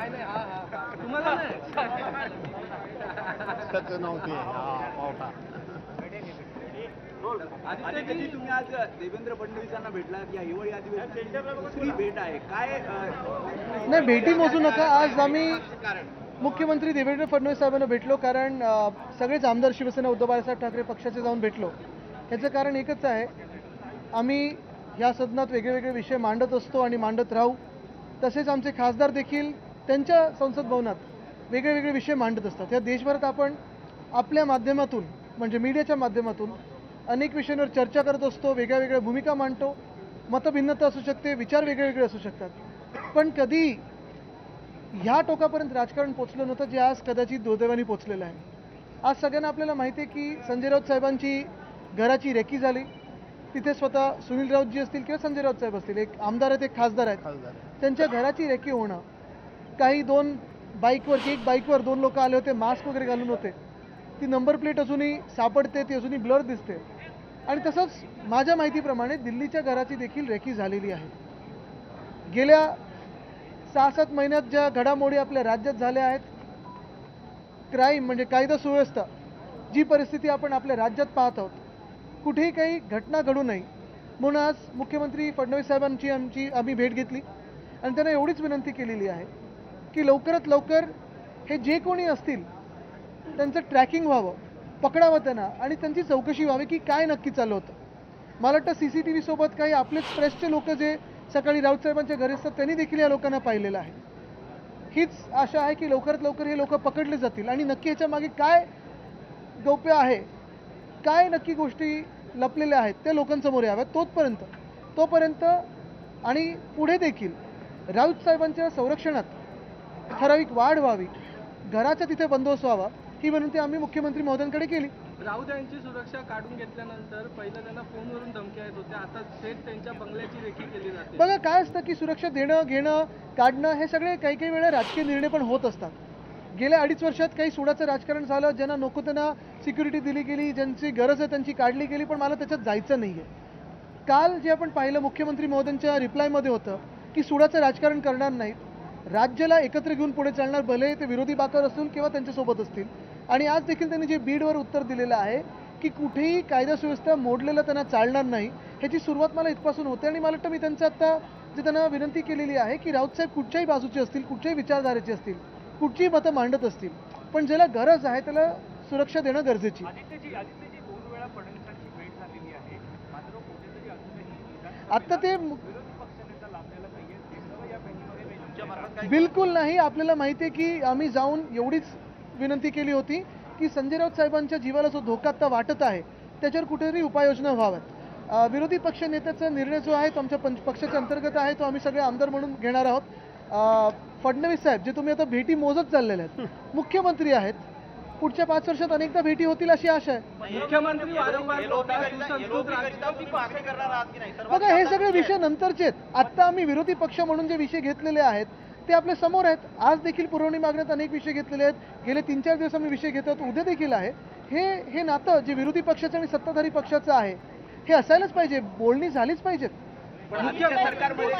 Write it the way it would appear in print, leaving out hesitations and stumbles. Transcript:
तुम्हाला नाही नव्हती आदित्यजी, तुम्ही आज देवेंद्र फडणवीसांना भेटलात. या हिवाळी अधिवेशनाची दुसरी भेट आहे. काय नाही, भेटी मोजू नका. आज आम्ही मुख्यमंत्री देवेंद्र फडणवीस साहेबांना भेटलो, कारण सगळेच आमदार शिवसेना उद्धव बाळासाहेब ठाकरे पक्षाचे जाऊन भेटलो. ह्याचं कारण एकच आहे, आम्ही ह्या सदनात वेगवेगळे विषय मांडत असतो आणि मांडत राहू. तसेच आमचे खासदार देखील त्यांच्या संसद भवनात वेगवेगळे विषय मांडत असतात. या देशभरात आपण आपल्या माध्यमातून म्हणजे मीडियाच्या माध्यमातून अनेक विषयांवर चर्चा करत असतो, वेगळ्या वेगळ्या भूमिका मांडतो. मतभिन्नता असू शकते, विचार वेगळे असू शकतात, पण कधी ह्या टोकापर्यंत राजकारण पोचलं नव्हतं जे आज कदाचित दुर्दैवाने पोचलेलं आहे. आज सगळ्यांना आपल्याला माहिती आहे की संजय राऊत साहेबांची घराची रेकी झाली. तिथे स्वतः सुनील राऊतजी असतील किंवा संजय राऊत साहेब असतील, एक आमदार आहेत, एक खासदार आहेत, त्यांच्या घराची रेकी होणं. काही एक बाईकवर दोन लोक आले होते, मास्क वगैरे घालून होते. ती नंबर प्लेट अजूनही सापडते, ती अजूनही ब्लर दिसते. आणि तसंच माझ्या माहितीप्रमाणे दिल्लीच्या घराची देखील रेकी झालेली आहे. गेल्या 6-7 महिन्यात ज्या घडामोडी आपल्या राज्यात झाल्या आहेत, क्राईम म्हणजे कायदा सुव्यवस्था, जी परिस्थिती आपण आपल्या राज्यात पाहत आहोत, कुठेही काही घटना घडू नये म्हणून आज मुख्यमंत्री फडणवीस साहेबांची आम्ही भेट घेतली आणि त्यांना एवढीच विनंती केलेली आहे की लवकरात लवकर हे जे कोणी असतील त्यांचं ट्रॅकिंग व्हावं, पकडावं त्यांना आणि त्यांची चौकशी व्हावी की काय नक्की चालू होतं. मला वाटतं CCTV सोबत काही आपलेच प्रेसचे लोक जे सकाळी राऊत साहेबांच्या घरी असतात त्यांनी देखील या लोकांना पाहिलेलं आहे. हीच आशा आहे की लवकरात लवकर हे लोक पकडले जातील आणि नक्की याच्या मागे काय गौप्य आहे, काय नक्की गोष्टी लपलेल्या आहेत त्या लोकांसमोर याव्यात. तोपर्यंत आणि पुढे देखील राऊत साहेबांच्या संरक्षणात ठराविक वाढ व्हावी, घराचा तिथे बंदोबस्त व्हावा, ही विनंती आम्ही मुख्यमंत्री महोदयांकडे केली. राऊत यांची सुरक्षा काढून घेतल्यानंतर पहिलं त्यांना फोनवरून धमक्या येत होत्या, आता थेट त्यांच्या बंगल्याची रेकी केली जाते. बघा काय असतं की सुरक्षा देणं घेणं काढणं हे सगळे काही वेळा राजकीय निर्णय पण होत असतात. गेल्या 2.5 वर्षात काही सुडाचं राजकारण झालं, ज्यांना नको त्यांना सिक्युरिटी दिली गेली, ज्यांची गरज आहे त्यांची काढली गेली, पण मला त्याच्यात जायचं नाही आहे. काल जे आपण पाहिलं मुख्यमंत्री महोदयांच्या रिप्लायमध्ये होतं की सुडाचं राजकारण करणार नाहीत, राज्याला एकत्र घेऊन पुढे चालणार, भले ते विरोधी बाकर असतील किंवा त्यांच्यासोबत असतील. आणि आज देखील त्यांनी जे बीडवर उत्तर दिलेलं आहे की कुठेही कायदा सुव्यवस्था मोडलेलं त्यांना चालणार नाही, ह्याची सुरुवात मला इथपासून होते. आणि मला वाटतं मी त्यांचं आता जे त्यांना विनंती केलेली आहे की राऊत साहेब कुठच्याही बाजूचे असतील, कुठच्याही विचारधारेचे असतील, कुठचीही मतं मांडत असतील, पण ज्याला गरज आहे त्याला सुरक्षा देणं गरजेची. आता ते बिलकुल नाही. आपल्याला माहिती आहे की आम्ही जाऊन एवढीच विनंती केली होती की संजय राऊत साहेबांच्या जीवाला जो धोका आता वाटत आहे त्याच्यावर कुठेतरी उपाययोजना व्हाव्यात. विरोधी पक्ष नेत्याचा निर्णय जो आहे तो आमच्या पक्षाच्या अंतर्गत आहे, तो आम्ही सगळे आमदार म्हणून घेणार आहोत. फडणवीस साहेब जे तुम्ही आता भेटी मोजत चाललेले आहेत, मुख्यमंत्री आहेत, पुढच्या 5 वर्षात अनेकदा भेटी होतील अशी आशा आहे. मुख्यमंत्री बघा हे सगळे विषय नंतरचे आहेत. आत्ता आम्ही विरोधी पक्ष म्हणून जे विषय घेतलेले आहेत ते आपल्या समोर आहेत. आज देखील पुरवणी मागण्यात अनेक विषय घेतलेले आहेत, गेले 3-4 दिवस आम्ही विषय घेतात, उद्या देखील आहे. हे नातं जे विरोधी पक्षाचं आणि सत्ताधारी पक्षाचं आहे हे असायलाच पाहिजे, बोलणी झालीच पाहिजेत. सरकारमध्ये